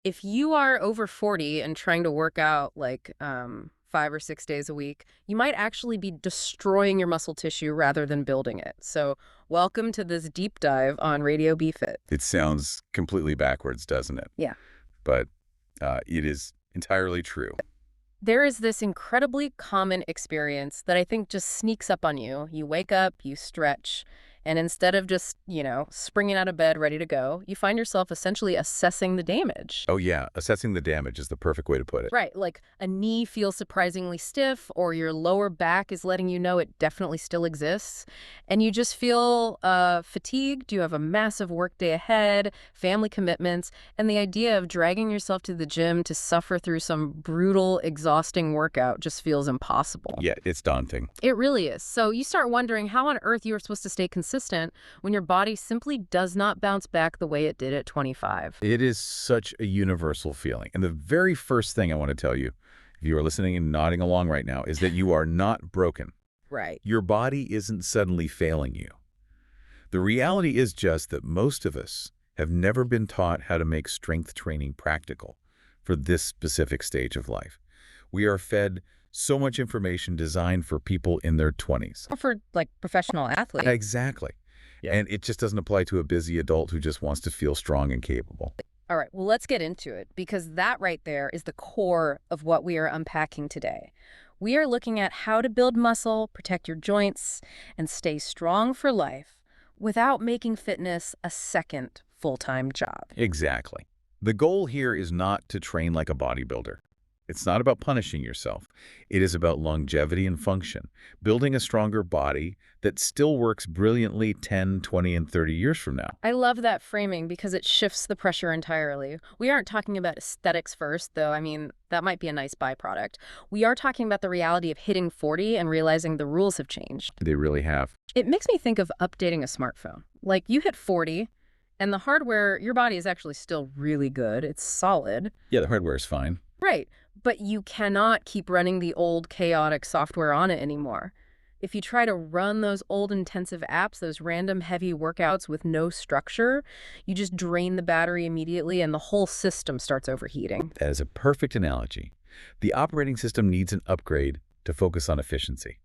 If you are over 40 and trying to work out like 5 or 6 days a week, you might actually be destroying your muscle tissue rather than building it. So, welcome to this deep dive on Radio BFit. It sounds completely backwards, doesn't it? Yeah. But it is entirely true. There is this incredibly common experience that I think just sneaks up on you. You wake up, you stretch, and instead of just, springing out of bed ready to go, you find yourself essentially assessing the damage. Oh, yeah. Assessing the damage is the perfect way to put it. Right, like a knee feels surprisingly stiff, or your lower back is letting you know it definitely still exists, and you just feel fatigued. You have a massive workday ahead, family commitments, and the idea of dragging yourself to the gym to suffer through some brutal, exhausting workout just feels impossible. Yeah, it's daunting. It really is. So you start wondering how on earth you are supposed to stay consistent when your body simply does not bounce back the way it did at 25. It is such a universal feeling. And the very first thing I want to tell you, if you are listening and nodding along right now, is that you are not broken. Right. Your body isn't suddenly failing you. The reality is just that most of us have never been taught how to make strength training practical for this specific stage of life. We are fed so much information designed for people in their 20s. Or for, like, professional athletes. Exactly. Yeah. And it just doesn't apply to a busy adult who just wants to feel strong and capable. All right, well, let's get into it, because that right there is the core of what we are unpacking today. We are looking at how to build muscle, protect your joints, and stay strong for life without making fitness a second full-time job. Exactly. The goal here is not to train like a bodybuilder. It's not about punishing yourself. It is about longevity and function, building a stronger body that still works brilliantly 10, 20, and 30 years from now. I love that framing because it shifts the pressure entirely. We aren't talking about aesthetics first, though. I mean, that might be a nice byproduct. We are talking about the reality of hitting 40 and realizing the rules have changed. They really have. It makes me think of updating a smartphone. Like, you hit 40, and the hardware, your body is actually still really good. It's solid. Yeah, the hardware is fine. Right. But you cannot keep running the old chaotic software on it anymore. If you try to run those old intensive apps, those random heavy workouts with no structure, you just drain the battery immediately and the whole system starts overheating. That is a perfect analogy. The operating system needs an upgrade to focus on efficiency.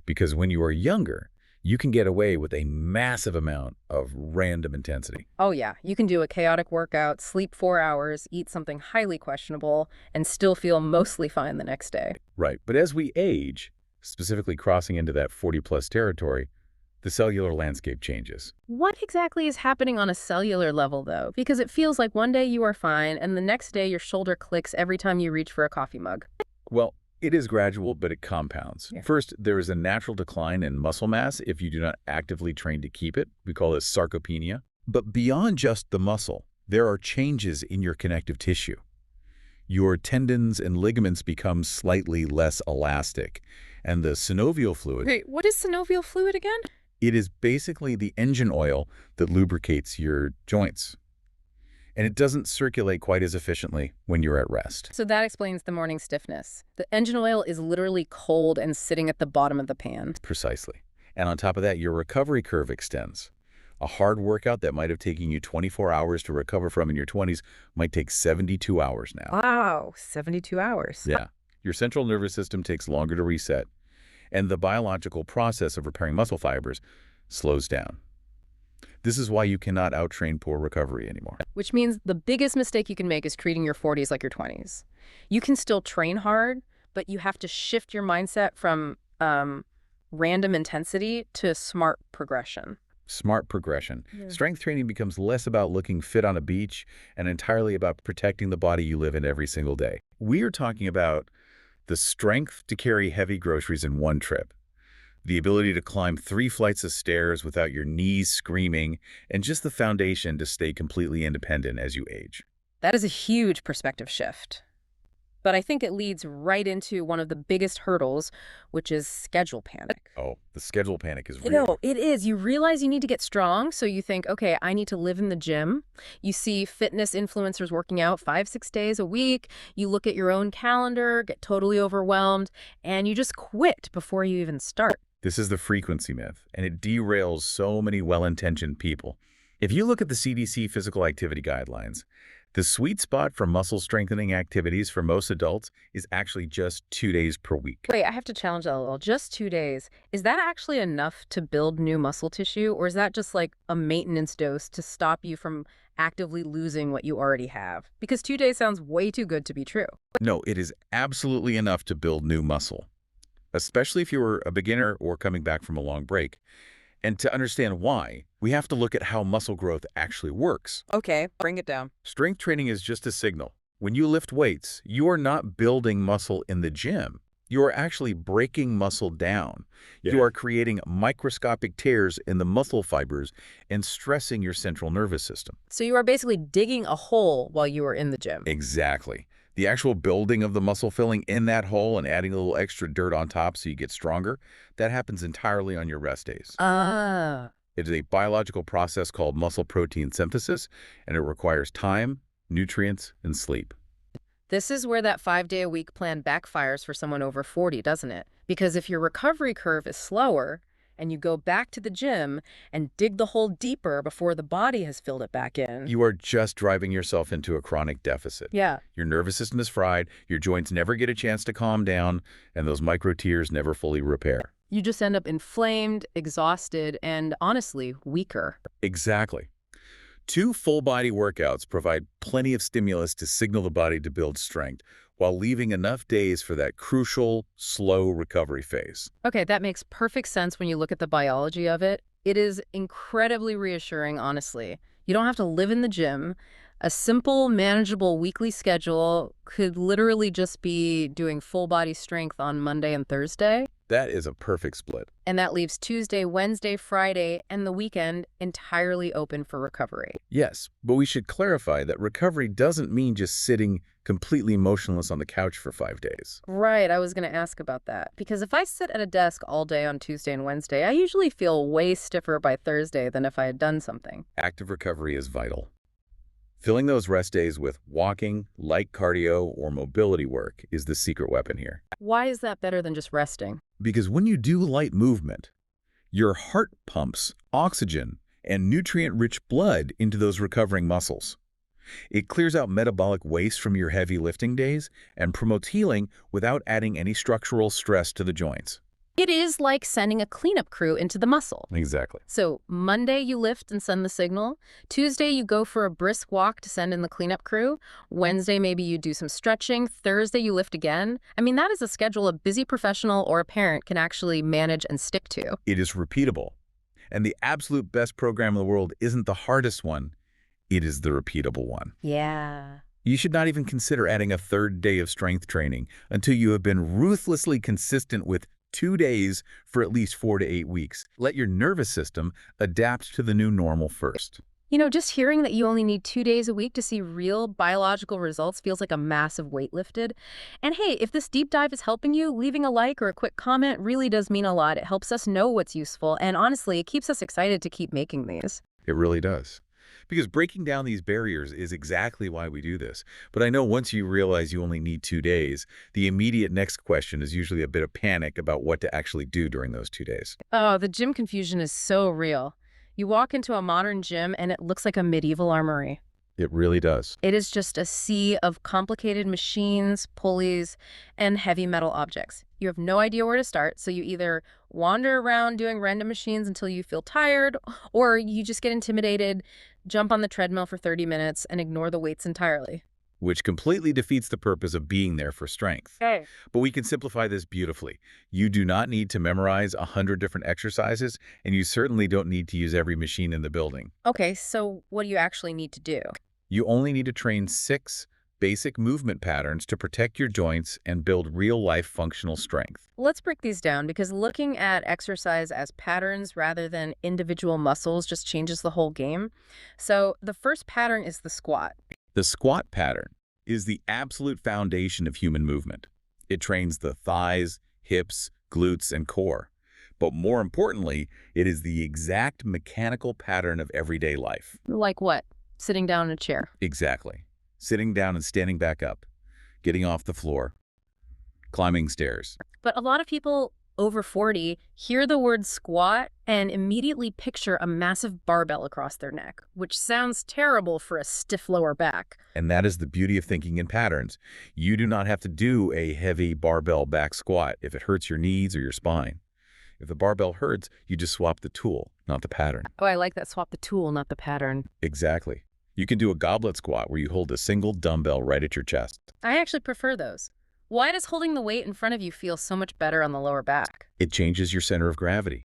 Because when you are younger, you can get away with a massive amount of random intensity. Oh yeah, you can do a chaotic workout, sleep 4 hours, eat something highly questionable, and still feel mostly fine the next day. Right. But as we age, specifically crossing into that 40-plus territory, the cellular landscape changes. What exactly is happening on a cellular level, though? Because it feels like one day you are fine, and the next day your shoulder clicks every time you reach for a coffee mug. Well, it is gradual, but it compounds. Yeah. First, there is a natural decline in muscle mass if you do not actively train to keep it. We call this sarcopenia. But beyond just the muscle, there are changes in your connective tissue. Your tendons and ligaments become slightly less elastic, and the synovial fluid, Wait, what is synovial fluid again? it is basically the engine oil that lubricates your joints. And it doesn't circulate quite as efficiently when you're at rest. So that explains the morning stiffness. The engine oil is literally cold and sitting at the bottom of the pan. Precisely. And on top of that, your recovery curve extends. A hard workout that might have taken you 24 hours to recover from in your 20s might take 72 hours now. Wow, 72 hours. Yeah. Your central nervous system takes longer to reset, and the biological process of repairing muscle fibers slows down. This is why you cannot outtrain poor recovery anymore. Which means the biggest mistake you can make is treating your 40s like your 20s. You can still train hard, but you have to shift your mindset from random intensity to smart progression. Smart progression. Yeah. Strength training becomes less about looking fit on a beach and entirely about protecting the body you live in every single day. We are talking about the strength to carry heavy groceries in one trip, the ability to climb 3 flights of stairs without your knees screaming, and just the foundation to stay completely independent as you age. That is a huge perspective shift. But I think it leads right into one of the biggest hurdles, which is schedule panic. Oh, the schedule panic is real. No, it is. You realize you need to get strong, so you think, okay, I need to live in the gym. You see fitness influencers working out 5-6 days a week. You look at your own calendar, get totally overwhelmed, and you just quit before you even start. This is the frequency myth, and it derails so many well-intentioned people. If you look at the CDC physical activity guidelines, The sweet spot for muscle strengthening activities for most adults is actually just 2 days per week. Wait, I have to challenge that a little. Just 2 days. Is that actually enough to build new muscle tissue, or is that just like a maintenance dose to stop you from actively losing what you already have? Because 2 days sounds way too good to be true. No, it is absolutely enough to build new muscle, especially if you were a beginner or coming back from a long break. And to understand why, we have to look at how muscle growth actually works. Okay, bring it down. Strength training is just a signal. When you lift weights, you are not building muscle in the gym. You are actually breaking muscle down. You are creating microscopic tears in the muscle fibers and stressing your central nervous system. So you are basically digging a hole while you are in the gym. Exactly. The actual building of the muscle filling in that hole and adding a little extra dirt on top so you get stronger, that happens entirely on your rest days. Ah. It is a biological process called muscle protein synthesis, and it requires time, nutrients, and sleep. This is where that 5-day-a-week plan backfires for someone over 40, doesn't it? Because if your recovery curve is slower and you go back to the gym and dig the hole deeper before the body has filled it back in. You are just driving yourself into a chronic deficit. Yeah. Your nervous system is fried, your joints never get a chance to calm down, and those micro tears never fully repair. You just end up inflamed, exhausted, and honestly, weaker. Exactly. 2 full-body workouts provide plenty of stimulus to signal the body to build strength, while leaving enough days for that crucial, slow recovery phase. Okay, that makes perfect sense when you look at the biology of it. It is incredibly reassuring, honestly. You don't have to live in the gym. A simple, manageable weekly schedule could literally just be doing full body strength on Monday and Thursday. That is a perfect split. And that leaves Tuesday, Wednesday, Friday, and the weekend entirely open for recovery. Yes, but we should clarify that recovery doesn't mean just sitting completely motionless on the couch for 5 days. Right, I was going to ask about that. Because if I sit at a desk all day on Tuesday and Wednesday, I usually feel way stiffer by Thursday than if I had done something. Active recovery is vital. Filling those rest days with walking, light cardio, or mobility work is the secret weapon here. Why is that better than just resting? Because when you do light movement, your heart pumps oxygen and nutrient-rich blood into those recovering muscles. It clears out metabolic waste from your heavy lifting days and promotes healing without adding any structural stress to the joints. It is like sending a cleanup crew into the muscle. Exactly. So Monday you lift and send the signal. Tuesday you go for a brisk walk to send in the cleanup crew. Wednesday maybe you do some stretching. Thursday you lift again. I mean, that is a schedule a busy professional or a parent can actually manage and stick to. It is repeatable. And the absolute best program in the world isn't the hardest one. It is the repeatable one. Yeah. You should not even consider adding a 3rd day of strength training until you have been ruthlessly consistent with 2 days for at least 4 to 8 weeks. Let your nervous system adapt to the new normal first. You know, just hearing that you only need 2 days a week to see real biological results feels like a massive weight lifted. And hey, if this deep dive is helping you, leaving a like or a quick comment really does mean a lot. It helps us know what's useful, and honestly, it keeps us excited to keep making these. It really does. Because breaking down these barriers is exactly why we do this. But I know once you realize you only need 2 days, the immediate next question is usually a bit of panic about what to actually do during those 2 days. Oh, the gym confusion is so real. You walk into a modern gym and it looks like a medieval armory. It really does. It is just a sea of complicated machines, pulleys, and heavy metal objects. You have no idea where to start, so you either wander around doing random machines until you feel tired, or you just get intimidated, jump on the treadmill for 30 minutes, and ignore the weights entirely. Which completely defeats the purpose of being there for strength. Okay. But we can simplify this beautifully. You do not need to memorize 100 different exercises, and you certainly don't need to use every machine in the building. Okay, so what do you actually need to do? You only need to train 6 basic movement patterns to protect your joints and build real-life functional strength. Let's break these down because looking at exercise as patterns rather than individual muscles just changes the whole game. So the first pattern is the squat. The squat pattern is the absolute foundation of human movement. It trains the thighs, hips, glutes, and core. But more importantly, it is the exact mechanical pattern of everyday life. Like what? Sitting down in a chair. Exactly. Sitting down and standing back up, getting off the floor, climbing stairs. But a lot of people over 40 hear the word squat and immediately picture a massive barbell across their neck, which sounds terrible for a stiff lower back. And that is the beauty of thinking in patterns. You do not have to do a heavy barbell back squat if it hurts your knees or your spine. If the barbell hurts, you just swap the tool, not the pattern. Oh, I like that. Swap the tool, not the pattern. Exactly. You can do a goblet squat where you hold a single dumbbell right at your chest. I actually prefer those. Why does holding the weight in front of you feel so much better on the lower back? It changes your center of gravity.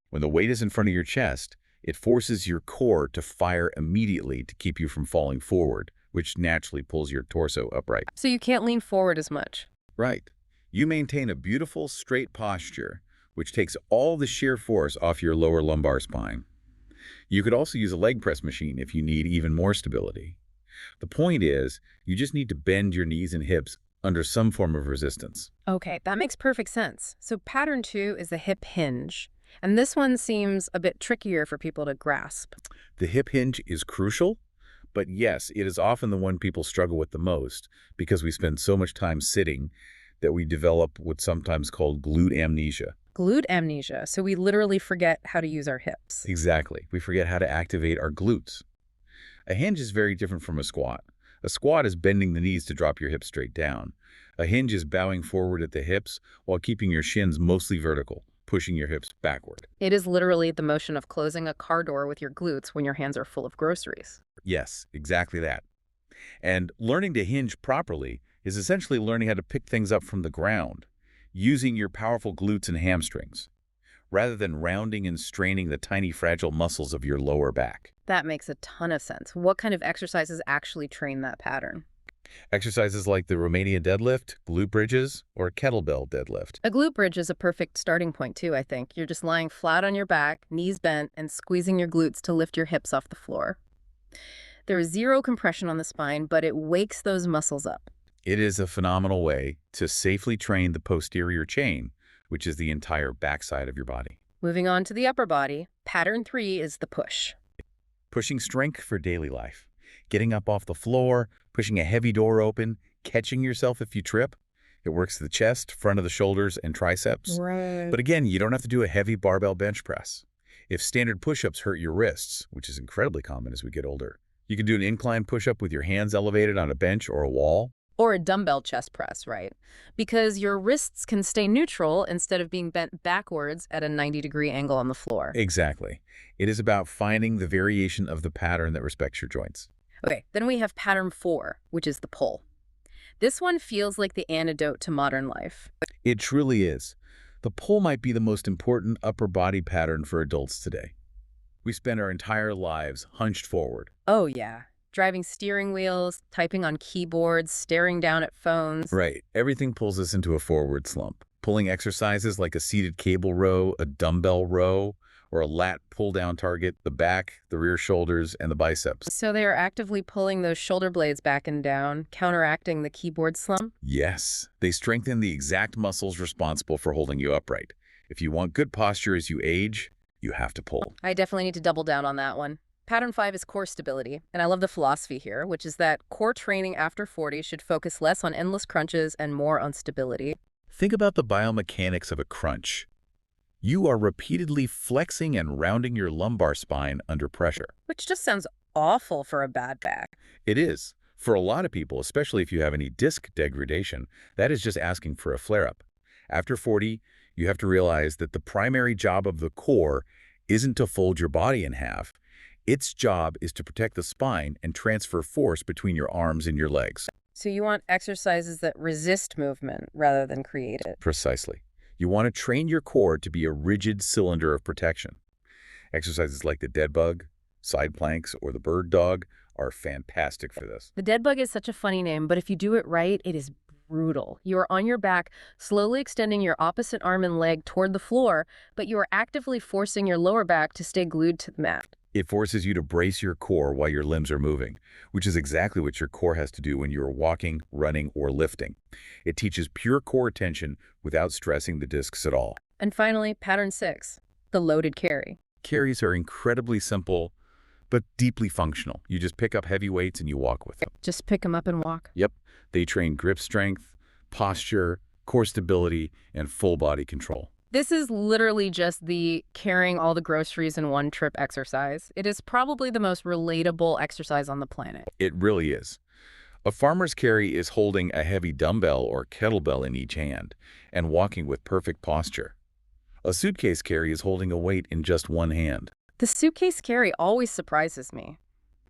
When the weight is in front of your chest, it forces your core to fire immediately to keep you from falling forward, which naturally pulls your torso upright. So you can't lean forward as much. Right. You maintain a beautiful, straight posture, which takes all the shear force off your lower lumbar spine. You could also use a leg press machine if you need even more stability. The point is, you just need to bend your knees and hips under some form of resistance. Okay, that makes perfect sense. So pattern 2 is the hip hinge. And this one seems a bit trickier for people to grasp. The hip hinge is crucial, but yes, it is often the one people struggle with the most because we spend so much time sitting that we develop what's sometimes called glute amnesia. Glute amnesia, so we literally forget how to use our hips. Exactly. We forget how to activate our glutes. A hinge is very different from a squat. A squat is bending the knees to drop your hips straight down. A hinge is bowing forward at the hips while keeping your shins mostly vertical, pushing your hips backward. It is literally the motion of closing a car door with your glutes when your hands are full of groceries. Yes, exactly that. And learning to hinge properly is essentially learning how to pick things up from the ground, using your powerful glutes and hamstrings, rather than rounding and straining the tiny fragile muscles of your lower back. That makes a ton of sense. What kind of exercises actually train that pattern? Exercises like the Romanian deadlift, glute bridges, or kettlebell deadlift. A glute bridge is a perfect starting point too, I think. You're just lying flat on your back, knees bent, and squeezing your glutes to lift your hips off the floor. There is zero compression on the spine, but it wakes those muscles up. It is a phenomenal way to safely train the posterior chain, which is the entire backside of your body. Moving on to the upper body, pattern 3 is the push. Pushing strength for daily life. Getting up off the floor, pushing a heavy door open, catching yourself if you trip. It works the chest, front of the shoulders, and triceps. Right. But again, you don't have to do a heavy barbell bench press. If standard push-ups hurt your wrists, which is incredibly common as we get older, you can do an incline push-up with your hands elevated on a bench or a wall. Or a dumbbell chest press, right? Because your wrists can stay neutral instead of being bent backwards at a 90-degree angle on the floor. Exactly. It is about finding the variation of the pattern that respects your joints. Okay, then we have pattern 4, which is the pull. This one feels like the antidote to modern life. It truly is. The pull might be the most important upper body pattern for adults today. We spend our entire lives hunched forward. Oh, yeah. Driving steering wheels, typing on keyboards, staring down at phones. Right. Everything pulls us into a forward slump. Pulling exercises like a seated cable row, a dumbbell row, or a lat pull-down target the back, the rear shoulders, and the biceps. So they are actively pulling those shoulder blades back and down, counteracting the keyboard slump? Yes. They strengthen the exact muscles responsible for holding you upright. If you want good posture as you age, you have to pull. I definitely need to double down on that one. Pattern 5 is core stability, and I love the philosophy here, which is that core training after 40 should focus less on endless crunches and more on stability. Think about the biomechanics of a crunch. You are repeatedly flexing and rounding your lumbar spine under pressure. Which just sounds awful for a bad back. It is. For a lot of people, especially if you have any disc degradation, that is just asking for a flare-up. After 40, you have to realize that the primary job of the core isn't to fold your body in half. Its job is to protect the spine and transfer force between your arms and your legs. So you want exercises that resist movement rather than create it. Precisely. You want to train your core to be a rigid cylinder of protection. Exercises like the dead bug, side planks, or the bird dog are fantastic for this. The dead bug is such a funny name, but if you do it right, it is brutal. You are on your back, slowly extending your opposite arm and leg toward the floor, but you are actively forcing your lower back to stay glued to the mat. It forces you to brace your core while your limbs are moving, which is exactly what your core has to do when you are walking, running, or lifting. It teaches pure core tension without stressing the discs at all. And finally, pattern 6, the loaded carry. Carries are incredibly simple, but deeply functional. You just pick up heavy weights and you walk with them. Just pick them up and walk. Yep, they train grip strength, posture, core stability, and full body control. This is literally just the carrying all the groceries in one trip exercise. It is probably the most relatable exercise on the planet. It really is. A farmer's carry is holding a heavy dumbbell or kettlebell in each hand and walking with perfect posture. A suitcase carry is holding a weight in just one hand. The suitcase carry always surprises me.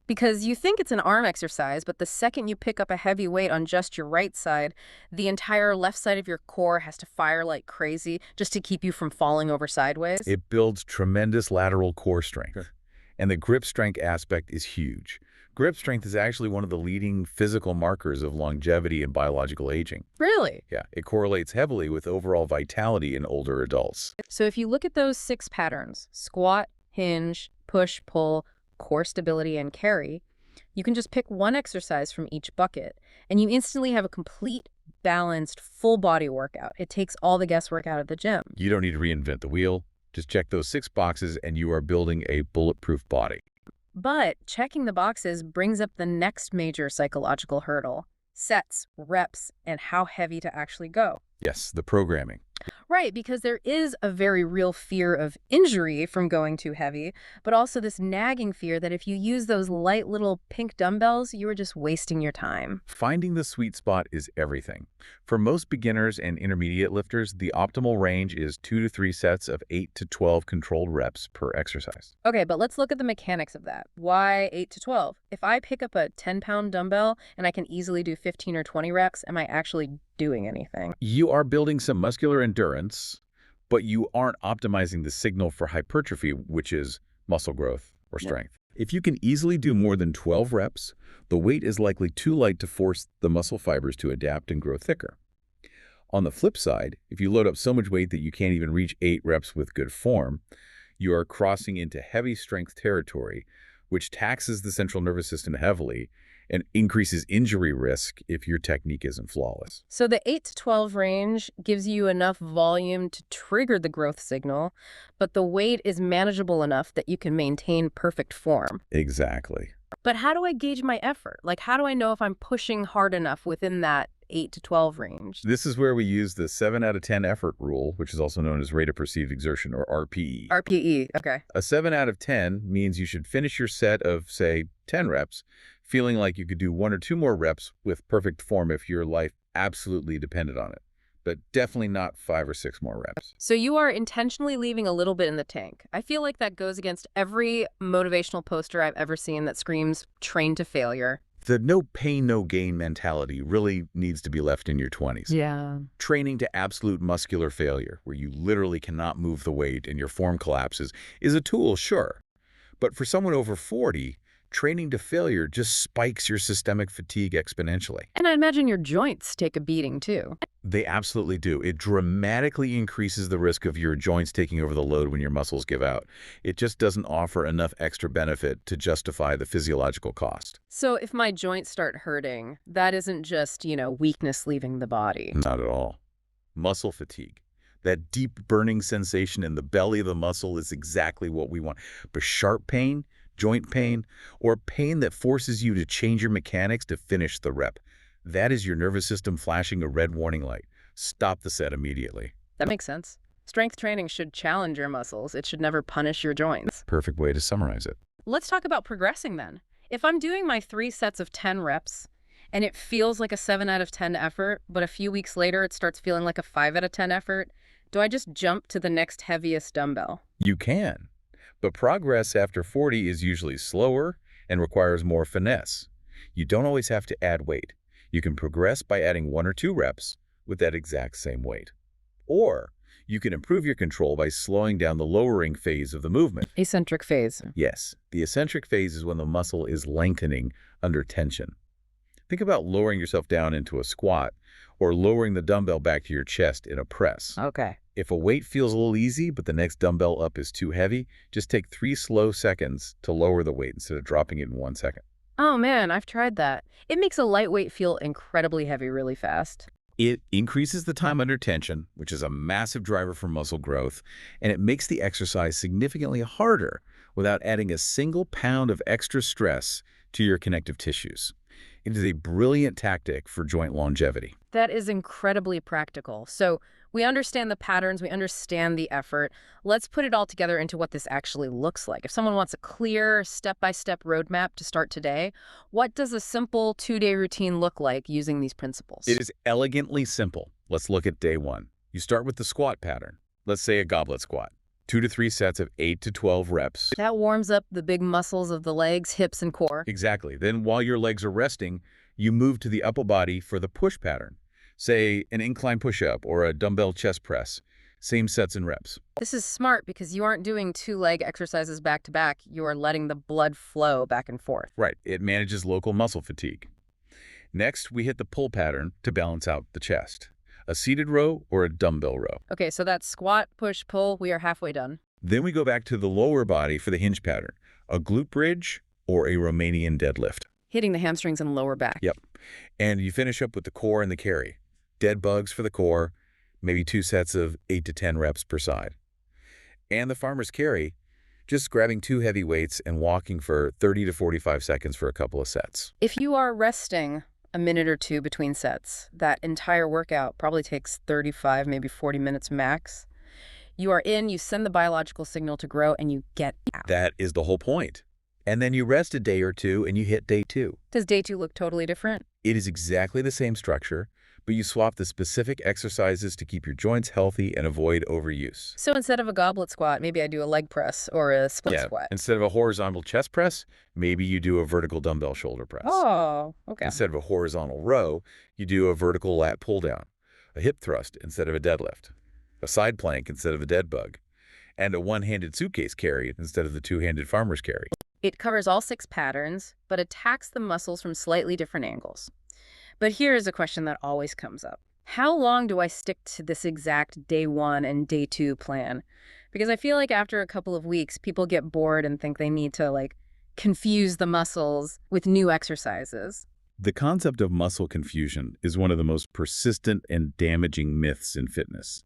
Because you think it's an arm exercise, but the second you pick up a heavy weight on just your right side, the entire left side of your core has to fire like crazy just to keep you from falling over sideways. It builds tremendous lateral core strength. And the grip strength aspect is huge. Grip strength is actually one of the leading physical markers of longevity and biological aging. Really? Yeah, it correlates heavily with overall vitality in older adults. So if you look at those 6 patterns, squat, hinge, push, pull, core stability, and carry, you can just pick one exercise from each bucket, and you instantly have a complete, balanced, full-body workout. It takes all the guesswork out of the gym. You don't need to reinvent the wheel. Just check those 6 boxes and you are building a bulletproof body. But checking the boxes brings up the next major psychological hurdle: sets, reps, and how heavy to actually go. Yes, the programming. Right, because there is a very real fear of injury from going too heavy, but also this nagging fear that if you use those light little pink dumbbells, you are just wasting your time. Finding the sweet spot is everything. For most beginners and intermediate lifters, the optimal range is 2 to 3 sets of 8 to 12 controlled reps per exercise. Okay, but let's look at the mechanics of that. Why 8 to 12? If I pick up a 10-pound dumbbell and I can easily do 15 or 20 reps, am I actually doing anything? You are building some muscular endurance, but you aren't optimizing the signal for hypertrophy, which is muscle growth or strength. If you can easily do more than 12 reps, the weight is likely too light to force the muscle fibers to adapt and grow thicker. On the flip side, if you load up so much weight that you can't even reach 8 reps with good form, you are crossing into heavy strength territory, which taxes the central nervous system heavily and increases injury risk if your technique isn't flawless. So the 8 to 12 range gives you enough volume to trigger the growth signal, but the weight is manageable enough that you can maintain perfect form. Exactly. But how do I gauge my effort? Like, how do I know if I'm pushing hard enough within that 8 to 12 range? This is where we use the 7 out of 10 effort rule, which is also known as rate of perceived exertion, or RPE. RPE, okay. A 7 out of 10 means you should finish your set of, say, 10 reps, feeling like you could do 1 or 2 more reps with perfect form if your life absolutely depended on it, but definitely not 5 or 6 more reps. So you are intentionally leaving a little bit in the tank. I feel like that goes against every motivational poster I've ever seen that screams train to failure. The no pain, no gain mentality really needs to be left in your 20s. Yeah. Training to absolute muscular failure, where you literally cannot move the weight and your form collapses, is a tool, sure. But for someone over 40, training to failure just spikes your systemic fatigue exponentially. And I imagine your joints take a beating too. They absolutely do. It dramatically increases the risk of your joints taking over the load when your muscles give out. It just doesn't offer enough extra benefit to justify the physiological cost. So if my joints start hurting, that isn't just, weakness leaving the body. Not at all. Muscle fatigue. That deep burning sensation in the belly of the muscle is exactly what we want. But sharp pain, joint pain, or pain that forces you to change your mechanics to finish the rep, that is your nervous system flashing a red warning light. Stop the set immediately. That makes sense. Strength training should challenge your muscles. It should never punish your joints. Perfect way to summarize it. Let's talk about progressing then. If I'm doing my 3 sets of 10 reps and it feels like a 7 out of 10 effort, but a few weeks later it starts feeling like a 5 out of 10 effort, do I just jump to the next heaviest dumbbell? You can, but progress after 40 is usually slower and requires more finesse. You don't always have to add weight. You can progress by adding 1 or 2 reps with that exact same weight. Or you can improve your control by slowing down the lowering phase of the movement. Eccentric phase. Yes, the eccentric phase is when the muscle is lengthening under tension. Think about lowering yourself down into a squat or lowering the dumbbell back to your chest in a press. Okay. If a weight feels a little easy, but the next dumbbell up is too heavy, just take 3 slow seconds to lower the weight instead of dropping it in 1 second. Oh man, I've tried that. It makes a lightweight feel incredibly heavy really fast. It increases the time under tension, which is a massive driver for muscle growth, and it makes the exercise significantly harder without adding a single pound of extra stress to your connective tissues. It is a brilliant tactic for joint longevity. That is incredibly practical. So We understand the patterns, we understand the effort. Let's put it all together into what this actually looks like. If someone wants a clear, step-by-step roadmap to start today, what does a simple 2-day routine look like using these principles? It is elegantly simple. Let's look at day 1. You start with the squat pattern. Let's say a goblet squat. 2 to 3 sets of 8 to 12 reps. That warms up the big muscles of the legs, hips, and core. Exactly. Then while your legs are resting, you move to the upper body for the push pattern. Say an incline push-up or a dumbbell chest press. Same sets and reps. This is smart because you aren't doing 2-leg exercises back to back. You are letting the blood flow back and forth. Right. It manages local muscle fatigue. Next, we hit the pull pattern to balance out the chest. A seated row or a dumbbell row. Okay, so that's squat, push, pull. We are halfway done. Then we go back to the lower body for the hinge pattern. A glute bridge or a Romanian deadlift. Hitting the hamstrings and lower back. Yep. And you finish up with the core and the carry. Dead bugs for the core, maybe 2 sets of 8 to 10 reps per side. And the farmer's carry, just grabbing 2 heavy weights and walking for 30 to 45 seconds for a couple of sets. If you are resting a minute or 2 between sets, that entire workout probably takes 35, maybe 40 minutes max. You are in, you send the biological signal to grow, and you get out. That is the whole point. And then you rest a day or 2 and you hit day 2. Does day 2 look totally different? It is exactly the same structure, but you swap the specific exercises to keep your joints healthy and avoid overuse. So instead of a goblet squat, maybe I do a leg press or a split squat. Instead of a horizontal chest press, maybe you do a vertical dumbbell shoulder press. Oh, okay. Instead of a horizontal row, you do a vertical lat pull down, a hip thrust instead of a deadlift, a side plank instead of a dead bug, and a one-handed suitcase carry instead of the two-handed farmer's carry. It covers all 6 patterns, but attacks the muscles from slightly different angles. But here is a question that always comes up. How long do I stick to this exact day 1 and day 2 plan? Because I feel like after a couple of weeks, people get bored and think they need to, confuse the muscles with new exercises. The concept of muscle confusion is one of the most persistent and damaging myths in fitness.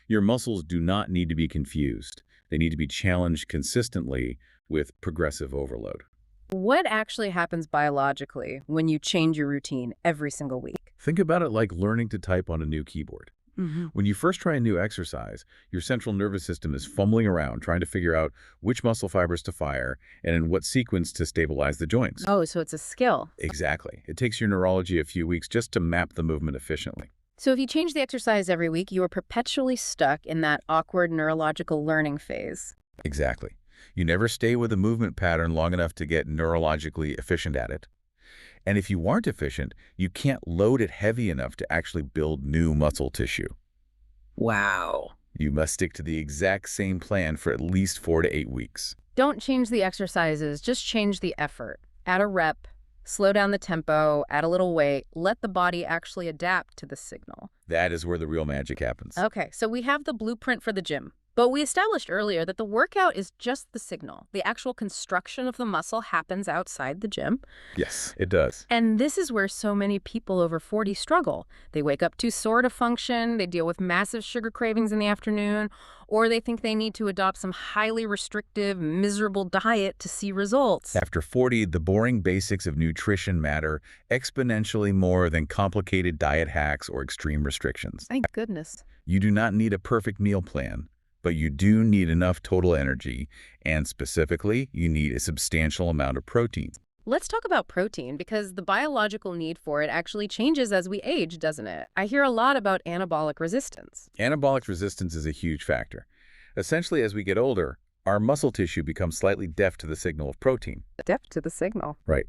Your muscles do not need to be confused. They need to be challenged consistently with progressive overload. What actually happens biologically when you change your routine every single week? Think about it like learning to type on a new keyboard. Mm-hmm. When you first try a new exercise, your central nervous system is fumbling around trying to figure out which muscle fibers to fire and in what sequence to stabilize the joints. Oh, so it's a skill. Exactly. It takes your neurology a few weeks just to map the movement efficiently. So if you change the exercise every week, you are perpetually stuck in that awkward neurological learning phase. Exactly. You never stay with a movement pattern long enough to get neurologically efficient at it. And if you aren't efficient, you can't load it heavy enough to actually build new muscle tissue. Wow. You must stick to the exact same plan for at least 4 to 8 weeks. Don't change the exercises, just change the effort. Add a rep, slow down the tempo, add a little weight, let the body actually adapt to the signal. That is where the real magic happens. Okay, so we have the blueprint for the gym. But we established earlier that the workout is just the signal. The actual construction of the muscle happens outside the gym. Yes, it does. And this is where so many people over 40 struggle. They wake up too sore to function, they deal with massive sugar cravings in the afternoon, or they think they need to adopt some highly restrictive, miserable diet to see results. After 40, the boring basics of nutrition matter exponentially more than complicated diet hacks or extreme restrictions. Thank goodness. You do not need a perfect meal plan, but you do need enough total energy, and specifically, you need a substantial amount of protein. Let's talk about protein, because the biological need for it actually changes as we age, doesn't it? I hear a lot about anabolic resistance. Anabolic resistance is a huge factor. Essentially, as we get older, our muscle tissue becomes slightly deaf to the signal of protein. Deaf to the signal. Right.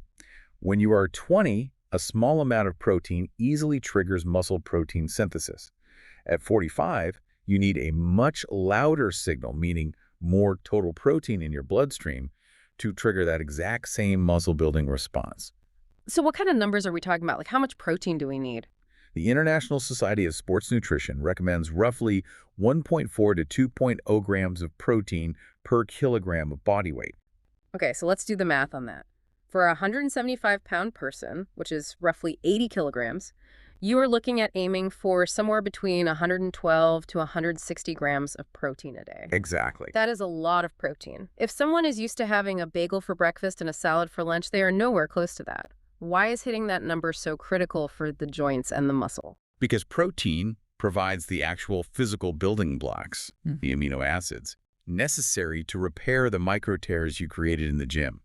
When you are 20, a small amount of protein easily triggers muscle protein synthesis. At 45, you need a much louder signal, meaning more total protein in your bloodstream, to trigger that exact same muscle-building response. So what kind of numbers are we talking about? Like, how much protein do we need? The International Society of Sports Nutrition recommends roughly 1.4 to 2.0 grams of protein per kilogram of body weight. Okay, so let's do the math on that. For a 175-pound person, which is roughly 80 kilograms, you are looking at aiming for somewhere between 112 to 160 grams of protein a day. Exactly. That is a lot of protein. If someone is used to having a bagel for breakfast and a salad for lunch, they are nowhere close to that. Why is hitting that number so critical for the joints and the muscle? Because protein provides the actual physical building blocks, the amino acids, necessary to repair the micro tears you created in the gym.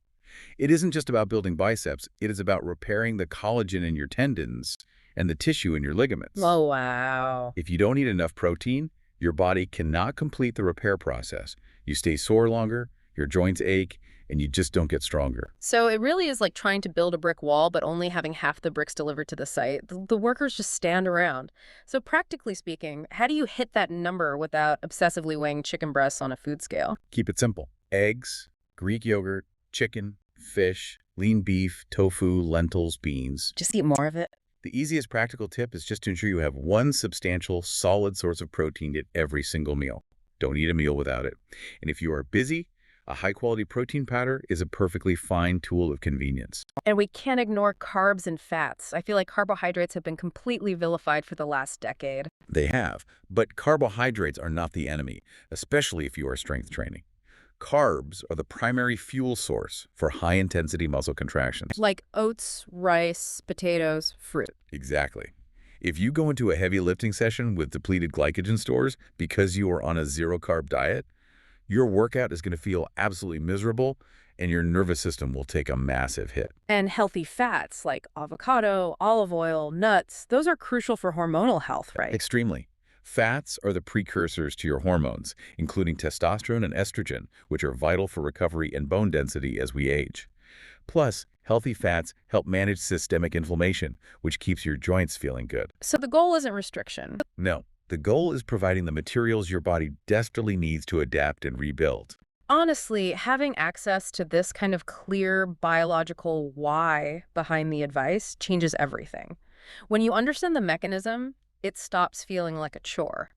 It isn't just about building biceps, it is about repairing the collagen in your tendons and the tissue in your ligaments. Oh, wow. If you don't eat enough protein, your body cannot complete the repair process. You stay sore longer, your joints ache, and you just don't get stronger. So it really is like trying to build a brick wall, but only having half the bricks delivered to the site. The workers just stand around. So practically speaking, how do you hit that number without obsessively weighing chicken breasts on a food scale? Keep it simple. Eggs, Greek yogurt, chicken, fish, lean beef, tofu, lentils, beans. Just eat more of it. The easiest practical tip is just to ensure you have one substantial, solid source of protein at every single meal. Don't eat a meal without it. And if you are busy, a high-quality protein powder is a perfectly fine tool of convenience. And we can't ignore carbs and fats. I feel like carbohydrates have been completely vilified for the last decade. They have, but carbohydrates are not the enemy, especially if you are strength training. Carbs are the primary fuel source for high-intensity muscle contractions. Like oats, rice, potatoes, fruit. Exactly. If you go into a heavy lifting session with depleted glycogen stores because you are on a zero-carb diet, your workout is going to feel absolutely miserable, and your nervous system will take a massive hit. And healthy fats like avocado, olive oil, nuts, those are crucial for hormonal health, right? Extremely. Fats are the precursors to your hormones, including testosterone and estrogen, which are vital for recovery and bone density as we age. Plus, healthy fats help manage systemic inflammation, which keeps your joints feeling good. So the goal isn't restriction. No, the goal is providing the materials your body desperately needs to adapt and rebuild. Honestly, having access to this kind of clear biological why behind the advice changes everything. When you understand the mechanism, it stops feeling like a chore.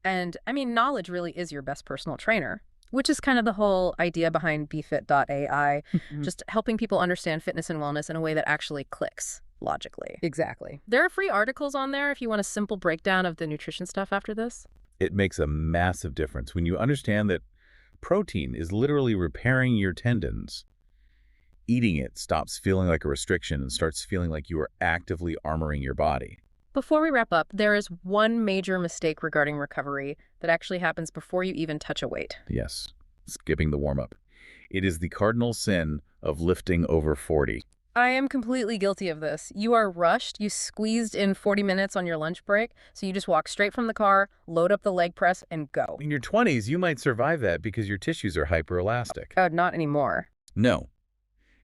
And, I mean, knowledge really is your best personal trainer, which is kind of the whole idea behind BeFit.ai, just helping people understand fitness and wellness in a way that actually clicks logically. Exactly. There are free articles on there if you want a simple breakdown of the nutrition stuff after this. It makes a massive difference when you understand that protein is literally repairing your tendons. Eating it stops feeling like a restriction and starts feeling like you are actively armoring your body. Before we wrap up, there is one major mistake regarding recovery that actually happens before you even touch a weight. Yes, skipping the warm-up. It is the cardinal sin of lifting over 40. I am completely guilty of this. You are rushed, you squeezed in 40 minutes on your lunch break, so you just walk straight from the car, load up the leg press, and go. In your 20s, you might survive that because your tissues are hyperelastic. Not anymore. No.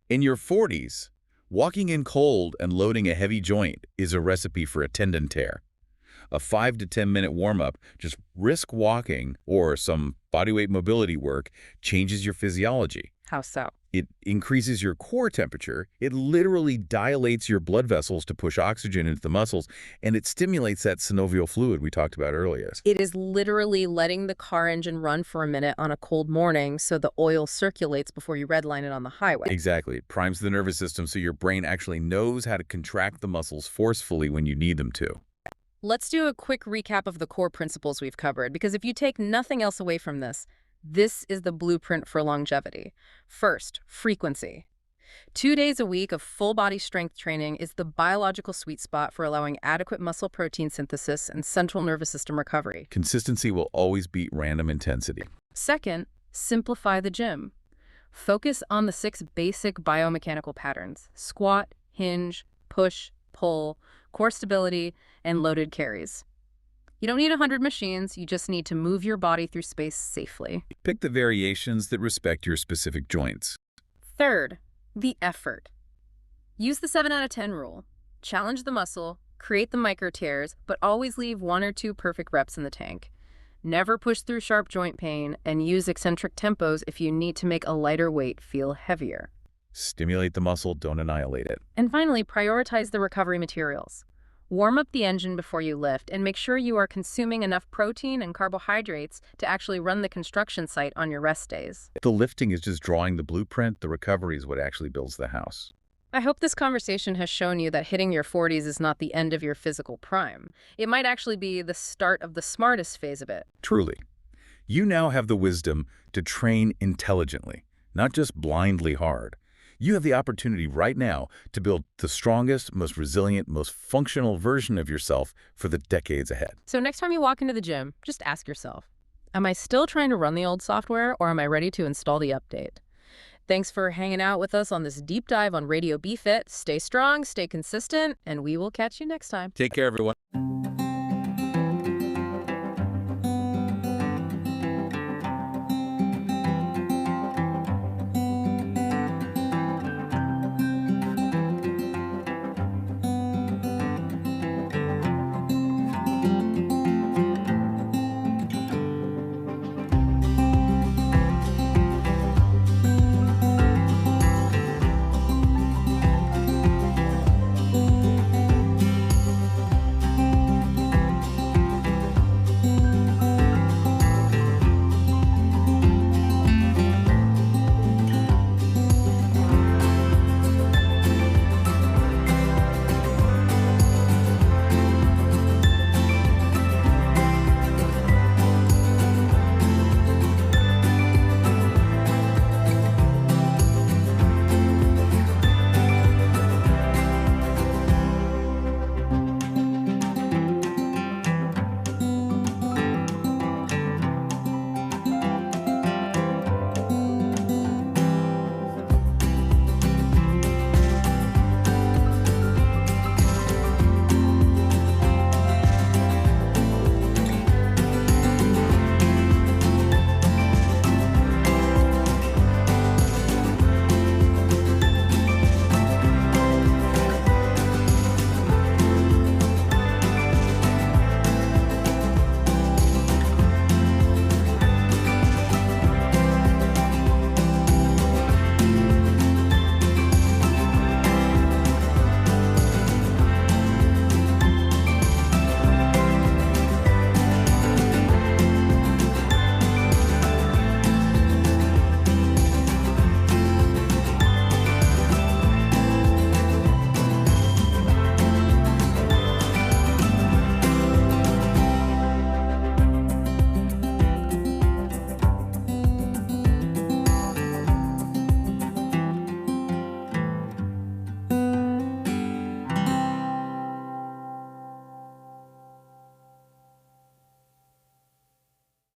In your 40s, walking in cold and loading a heavy joint is a recipe for a tendon tear. A 5 to 10 minute warm-up, just brisk walking or some bodyweight mobility work changes your physiology. How so? It increases your core temperature, it literally dilates your blood vessels to push oxygen into the muscles, and it stimulates that synovial fluid we talked about earlier. It is literally letting the car engine run for a minute on a cold morning so the oil circulates before you redline it on the highway. Exactly. It primes the nervous system so your brain actually knows how to contract the muscles forcefully when you need them to. Let's do a quick recap of the core principles we've covered, because if you take nothing else away from this, this is the blueprint for longevity. First, frequency. 2 days a week of full-body strength training is the biological sweet spot for allowing adequate muscle protein synthesis and central nervous system recovery. Consistency will always beat random intensity. Second, simplify the gym. Focus on the 6 basic biomechanical patterns: squat, hinge, push, pull, core stability, and loaded carries. You don't need 100 machines, you just need to move your body through space safely. Pick the variations that respect your specific joints. Third, the effort. Use the 7 out of 10 rule. Challenge the muscle, create the micro tears, but always leave 1 or 2 perfect reps in the tank. Never push through sharp joint pain, and use eccentric tempos if you need to make a lighter weight feel heavier. Stimulate the muscle, don't annihilate it. And finally, prioritize the recovery materials. Warm up the engine before you lift and make sure you are consuming enough protein and carbohydrates to actually run the construction site on your rest days. If the lifting is just drawing the blueprint, the recovery is what actually builds the house. I hope this conversation has shown you that hitting your 40s is not the end of your physical prime. It might actually be the start of the smartest phase of it. Truly. You now have the wisdom to train intelligently, not just blindly hard. You have the opportunity right now to build the strongest, most resilient, most functional version of yourself for the decades ahead. So next time you walk into the gym, just ask yourself, am I still trying to run the old software, or am I ready to install the update? Thanks for hanging out with us on this deep dive on Radio BeFit. Stay strong, stay consistent, and we will catch you next time. Take care, everyone.